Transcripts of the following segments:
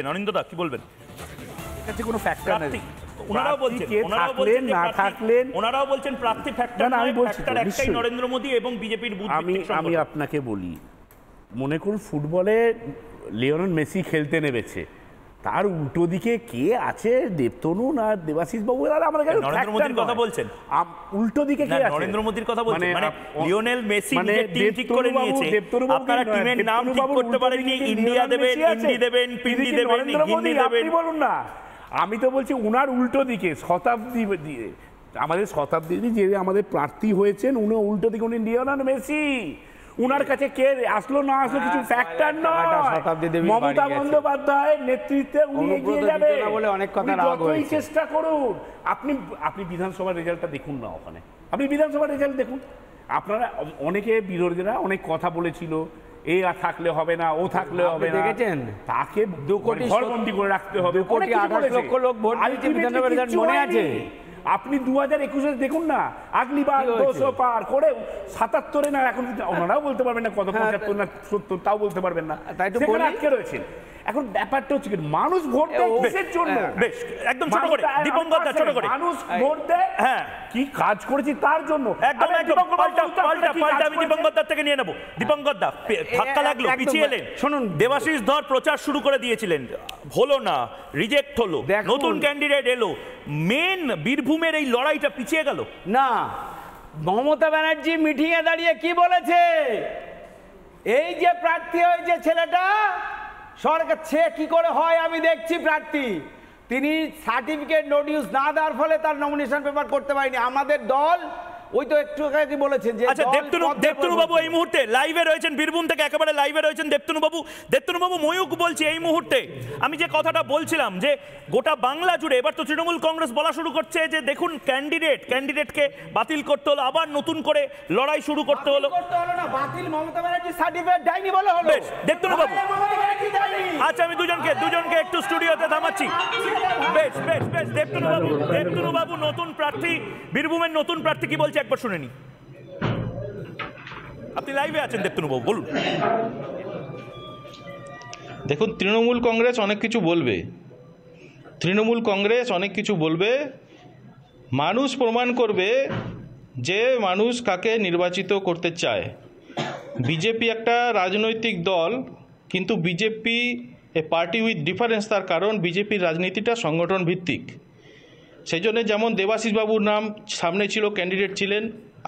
অনিন্দদা কি বলবেন? এটাতে কোনো ফ্যাক্টর নেই। ওনারাও বলছেন প্রার্থী ফ্যাক্টর নয়, ফ্যাক্টর একটাই নরেন্দ্র মোদী এবং বিজেপির বুথ ভিত্তিক সংগঠন। আমি আপনাকে বলি, মনে করুন ফুটবলে লিওনেল মেসি খেলতে নেমেছে, তার উল্টো দিকে কে আছে? দেবতনু না দেবাশিস বাবু? নরেন্দ্র মোদীর কথা বলছেন? উল্টো দিকে কে আছে? নরেন্দ্র মোদীর কথা বলছেন? মানে লিওনেল মেসি নিজের টিম ঠিক করে নিয়েছে, আপনারা টিমের নাম ঠিক করতে পারেননি। ইন্ডিয়া দেবেন, ইন্ডি দেবেন, পিন্ডি দেবেন, হিন্দি দেবেন, বলুন না। আমি তো বলছি উনার উল্টো দিকে শতাব্দী দিয়ে, আমাদের শতাব্দী যে আমাদের প্রার্থী হয়েছেন উনি উল্টো দিকে, উনি লিওনেল মেসি। উনার কাছে কে আসলো না আসলো কিছু ফ্যাক্টর নয়। মমতা বন্দ্যোপাধ্যায়ের নেতৃত্বে উনি এগিয়ে যাবে বলে অনেক কথা যতই চেষ্টা করুন। আপনি বিধানসভার রেজাল্টটা দেখুন না, ওখানে আপনি বিধানসভার রেজাল্ট দেখুন। আপনারা অনেকে বিরোধীরা অনেক কথা বলেছিল, এ থাকলে হবে না, ও থাকলে হবে না, দেখেছেন তাকে 2 কোটি ঘরবন্দি করে রাখতে হবে, 2.28 লক্ষ লোক ভোট দিয়েছে বিধানসভার রেজাল্ট মনে আছে? আপনি 2021 দেখুন না, আগলি বার 200 পার করে 77-এ না, এখন ওনারাও বলতে পারবেন না কত, 75 না 70, তাও বলতে পারবেন না, তাই তো বলে আটকে রয়েছেন। এখন ব্যাপারটা হচ্ছে কি, মানুষ ভোট দেয় কিসের জন্য? বেশ, একদম ছোট করে দীপঙ্করদা, ছোট করে। মানুষ ভোট দেয় হ্যাঁ কি কাজ করেছি তার জন্য। একদম পাল্টা আমি দীপঙ্করদার থেকে নিয়ে নেব। দীপঙ্করদা, ধাক্কা লাগলো, পিছিয়ে এলেন। শুনুন, দেবাশিস ধর প্রচার শুরু করে দিয়েছিলেন, হলো না, রিজেক্ট হলো, নতুন ক্যান্ডিডেট এলো, মেন বীরভূমের এই লড়াইটা পিছিয়ে গেল না। মমতা ব্যানার্জি মিটিংয়ে দাঁড়িয়ে কি বলেছে? এই যে প্রার্থী হয়েছে ছেলেটা, সরকার সে কি করে হয় আমি দেখছি প্রার্থী, তিনি সার্টিফিকেট নোটিশ না দেওয়ার ফলে তার নমিনেশন পেপার করতে পারেনি। আমাদের দল ওই তো একটু আগে বলেছেন যে আচ্ছা, দেবতনু বাবু এই মুহূর্তে লাইভে রয়েছেন, বীরভূম থেকে একেবারে লাইভে রয়েছেন দেবতনু বাবু। ময়ূক বলছি এই মুহূর্তে, আমি যে কথাটা বলছিলাম যে গোটা বাংলা জুড়ে এবার তো তৃণমূল কংগ্রেস বলা শুরু করছে যে দেখুন ক্যান্ডিডেটকে বাতিল করতে হলো, আবার নতুন করে লড়াই শুরু করতে হলো। না, বাতিল মমতা ব্যানার্জি সার্টিফিকেট দেয়নি বলে হলো। বেশ, দেবতনু বাবু, আচ্ছা আমি দুজনকে একটু স্টুডিওতে থামাচ্ছি। বেশ, দেবতনু বাবু নতুন প্রার্থী, বীরভূমের নতুন প্রার্থী কি বলছে একবার শুনে নি। আপনি লাইভে আছেন দেবতনু বাবু, বলুন। দেখুন, তৃণমূল কংগ্রেস অনেক কিছু বলবে, মানুষ প্রমাণ করবে যে মানুষ কাকে নির্বাচিত করতে চায়। বিজেপি একটা রাজনৈতিক দল, কিন্তু BJP A party with difference. তার কারণ বিজেপির রাজনীতিটা সংগঠন ভিত্তিক। সেই জন্য যেমন দেবাশিস বাবুর নাম সামনে ছিল, ক্যান্ডিডেট ছিলেন,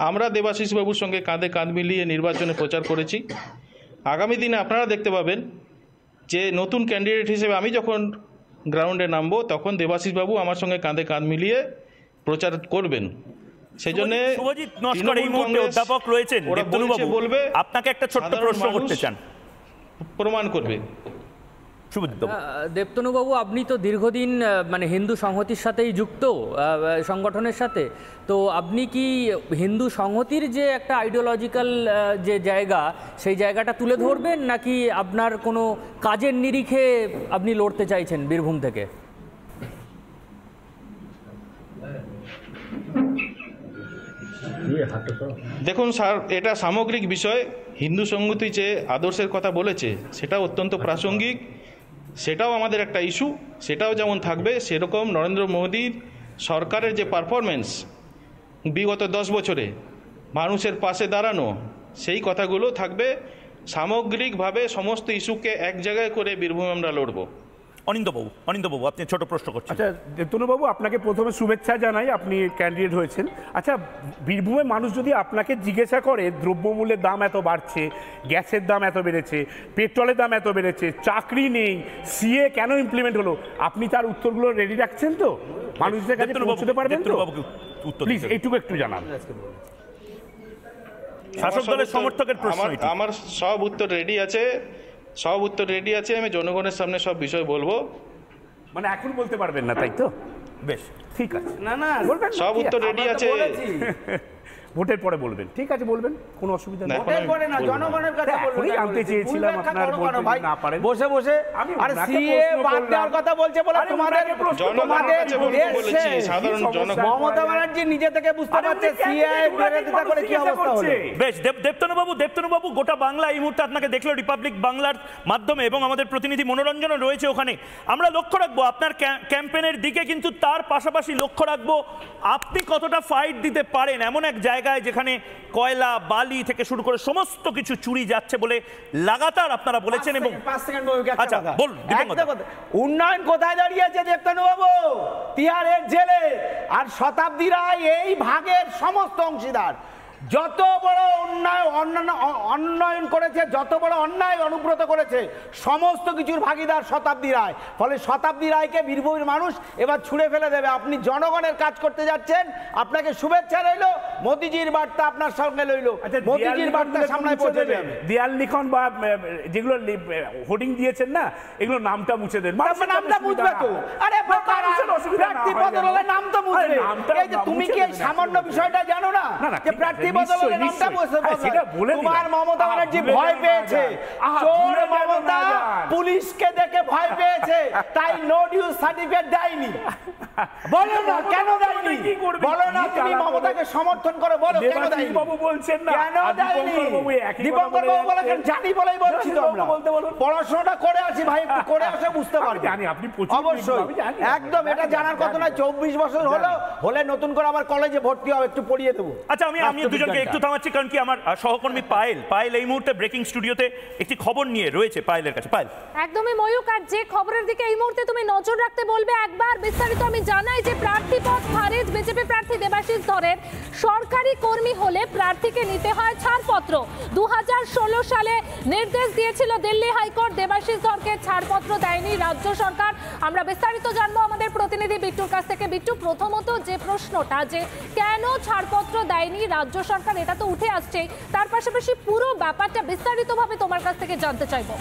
আমরা দেবাশিস বাবুর সঙ্গে কাঁধে কাঁধ মিলিয়ে নির্বাচনে প্রচার করেছি। আগামী দিনে আপনারা দেখতে পাবেন যে নতুন ক্যান্ডিডেট হিসেবে আমি যখন গ্রাউন্ডে নামবো, তখন দেবাশিস বাবু আমার সঙ্গে কাঁধে কাঁধ মিলিয়ে প্রচার করবেন। সেই জন্য শুভজিৎ নস্কর এই মুহূর্তে অধ্যাপক রয়েছেন, দেবতনু বাবু বলবে, আপনাকে একটা ছোট্ট প্রশ্ন করতে চান, প্রমাণ করবে। দেবতনুবাবু, আপনি তো দীর্ঘদিন মানে হিন্দু সংহতির সাথেই যুক্ত, সংগঠনের সাথে, তো আপনি কি হিন্দু সংহতির যে একটা আইডিওলজিক্যাল যে জায়গা, সেই জায়গাটা তুলে ধরবেন, নাকি আপনার কোনো কাজের নিরিখে আপনি লড়তে চাইছেন বীরভূম থেকে? দেখুন স্যার, এটা সামগ্রিক বিষয়। হিন্দু সংহতি যে আদর্শের কথা বলেছে সেটা অত্যন্ত প্রাসঙ্গিক, সেটাও আমাদের একটা ইস্যু, সেটাও যেমন থাকবে, সেরকম নরেন্দ্র মোদীর সরকারের যে পারফরমেন্স বিগত 10 বছরে মানুষের পাশে দাঁড়ানো, সেই কথাগুলো থাকবে। সামগ্রিকভাবে সমস্ত ইস্যুকে এক জায়গায় করে বীরভূমে আমরা লড়ব। অনিন্দবাবু, আপনি ছোট প্রশ্ন করছেন। আচ্ছা দেবতনুবাবু, আপনাকে প্রথমে শুভেচ্ছা জানাই, আপনি ক্যান্ডিডেট হয়েছেন। আচ্ছা, বীরভূমে মানুষ যদি আপনাকে জিজ্ঞাসা করে দ্রব্যমূল্যের দাম এত বাড়ছে, গ্যাসের দাম এত বেড়েছে, পেট্রোলের দাম এত বেড়েছে, চাকরি নেই, সিএ কেন ইমপ্লিমেন্ট হলো, আপনি তার উত্তরগুলো রেডি রাখছেন তো? মানুষদের কাছে পৌঁছতে পারবেন তো? প্লিজ এইটুকু একটু জানান। শাসক দলের সমর্থকের প্রশ্ন, আমার সব উত্তর রেডি আছে, আমি জনগণের সামনে সব বিষয় বলবো। মানে এখন বলতে পারবেন না, তাই তো? বেশ, ঠিক আছে। না, বলবেন, সব উত্তর রেডি আছে। ভোটের পরে বলবেন, ঠিক আছে বলবেন, কোনো অসুবিধা নেই। ভোটের পরে না, জনগণের কাছে বলবেন। এখনই আনতে চেয়েছিলাম, আপনার বলতে ভাই না পারেন। বসে বসে আমি আরে ওনাকে সিএ প্রশ্ন বাদ করলাম। দেওয়ার কথা বলছে বলে আরে তোমাদের ওনাকে প্রশ্ন তোমাদের কাছে বলতে দেশ বলেছি, শেষ। সাধারণ জনগণ। মমতা ব্যানার্জি নিজে থেকে বুঝতে আরে পারছে উনি কেন সিএ বিরোধিতা করে কি জিজ্ঞাসা অবস্থা হলো। করছে? বেশ, দেবতনুবাবু গোটা বাংলা এই মুহূর্তে আপনাকে দেখলো রিপাবলিক বাংলার মাধ্যমে, এবং আমাদের প্রতিনিধি মনোরঞ্জনও রয়েছে ওখানে। আমরা লক্ষ্য রাখবো আপনার ক্যাম্পেনের দিকে, কিন্তু তার পাশাপাশি লক্ষ্য রাখবো আপনি কতটা ফাইট দিতে পারেন এমন এক জায়গায় যেখানে কয়লা, বালি থেকে শুরু করে সমস্ত কিছু চুরি যাচ্ছে বলে লাগাতার আপনারা বলেছেন। এবং 5 সেকেন্ড বলুন, একটা আচ্ছা, কথা। বলুন, দীপঙ্কর একটা কথা। উন্নয়ন কোথায় দাঁড়িয়েছে দেবতনু বাবু? তিহারের জেলে। আর শতাব্দী রায় এই ভাগের সমস্ত অংশীদার। যত বড় উন্নয়ন করেছে, যত বড় অন্যায় অনুব্রত করেছে, সমস্ত কিছুর ভাগীদার শতাব্দী রায়। ফলে শতাব্দী রায়কে বীরভূমের মানুষ এবার ছুঁড়ে ফেলে দেবে। আপনি জনগণের কাজ করতে যাচ্ছেন, আপনাকে শুভেচ্ছা রইল, মোদিজির বার্তা আপনার সঙ্গে রইল, মোদিজির বার্তা সামনে পৌঁছে যাবে। দেয়াল লিখন বা যেগুলো হোর্ডিং দিয়েছেন না, এগুলো নামটা মুছে দেন। নামটা মুছবে তো। আরে প্রার্থী বদল হলে নাম তো মুছবে। এই যে তুমি কি এই সামান্য বিষয়টা জানো না যে প্রার্থী বদল হলে নামটা মুছবে? তোমার মমতা ব্যানার্জি ভয় পেয়েছে, চোর মমতা পুলিশকে দেখে ভয় পেয়েছে, তাই নো ডিউজ সার্টিফিকেট দেয়নি। বলো না কেন দেয়নি, বলো না তুমি মমতাকে সমর্থন করো, বলো কেন দেয়নি। বাবু বলছেন না, কেন দেয়নি? দীপঙ্কর বাবু বলেন জানি বলেই বলছি তো আমরা। পড়াশোনাটা করে আছি ভাই, একটু করে আসে বুঝতে পারবে। জানি আপনি প্রচুর অবশ্যই একদম এটা জানার কথা নয়। 24 বছর হলে নতুন করে আবার কলেজে ভর্তি হবে, একটু পড়িয়ে দেবো। আচ্ছা, আমি দুজনকে একটু থামাচ্ছি, কারণ কি আমার সহকর্মী পায়েল এই মুহূর্তে ব্রেকিং স্টুডিওতে একটি খবর নিয়ে রয়েছে পায়েলের কাছে। পায়েল, একদমই ময়ূক, আর যে খবরের দিকে এই মুহূর্তে তুমি নজর রাখতে বলবে একবার বিস্তারিত আমি জানাই যে প্রার্থী পদ খারিজ। বিজেপি প্রার্থী দেবাশিস ধরের সরকারি কর্মী হলে প্রার্থীকে নিতে হয় ছাড়পত্র। 2016 সালে নির্দেশ দিয়েছিল দিল্লি হাইকোর্ট, দেবাশিস ধরকে ছাড়পত্র দেয়নি রাজ্য সরকার। আমরা বিস্তারিত জানবো আমাদের প্রতিনিধি বিট্টুর কাছ থেকে। বিট্টু, প্রথমত যে প্রশ্নটা যে কেন ছাড়পত্র দেয়নি রাজ্য সরকার, এটা তো উঠে আসছে, তার পাশাপাশি পুরো ব্যাপারটা বিস্তারিতভাবে তোমার কাছ থেকে জানতে চাইবো।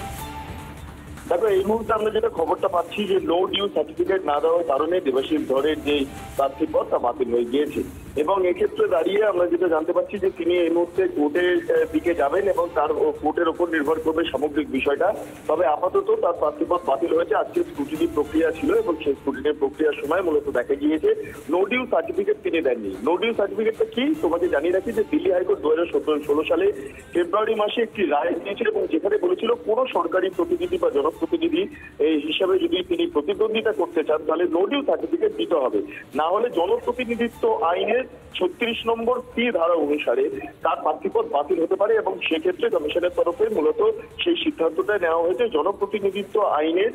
দেখো, এই মুহূর্তে আমরা যেটা খবরটা পাচ্ছি যে নো ডিউ সার্টিফিকেট না দেওয়ার কারণে দেবাশিস ধরের যে প্রার্থী পদ তা বাতিল হয়ে গিয়েছে। এবং এক্ষেত্রে দাঁড়িয়ে আমরা যেটা জানতে পারছি যে তিনি এই মুহূর্তে কোর্টের দিকে যাবেন এবং তার কোর্টের ওপর নির্ভর করবে সামগ্রিক বিষয়টা। তবে আপাতত তার প্রার্থী পদ বাতিল হয়েছে। আজকে স্ক্রুটিনি প্রক্রিয়া ছিল এবং সেই স্ক্রুটিনি প্রক্রিয়ার সময় মূলত দেখা গিয়েছে নো ডিউ সার্টিফিকেট তিনি দেননি। নো ডিউ সার্টিফিকেটটা কি তোমাকে জানিয়ে রাখি যে দিল্লি হাইকোর্ট 2016 সালে ফেব্রুয়ারি মাসে একটি রায় দিয়েছিল এবং যেখানে বলেছিল কোনো সরকারি প্রতিনিধি বা জনপ্রতিনিধি এই হিসাবে যদি তিনি প্রতিদ্বন্দ্বিতা করতে চান তাহলে নো ডিউ সার্টিফিকেট দিতে হবে, না হলে জনপ্রতিনিধিত্ব আইনের 36 নম্বর সি ধারা অনুসারে তার প্রার্থীপদ বাতিল হতে পারে। এবং সেক্ষেত্রে কমিশনের তরফে মূলত সেই সিদ্ধান্তটা নেওয়া হয়েছে। জনপ্রতিনিধিত্ব আইনের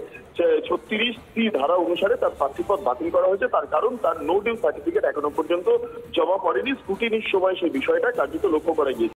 36 সি ধারা অনুসারে তার প্রার্থীপদ বাতিল করা হয়েছে। তার কারণ তার নো ডিউ সার্টিফিকেট এখনো পর্যন্ত জমা পড়েনি। স্ক্রুটিনির সময় সেই বিষয়টা কার্যত লক্ষ্য করা গিয়েছে।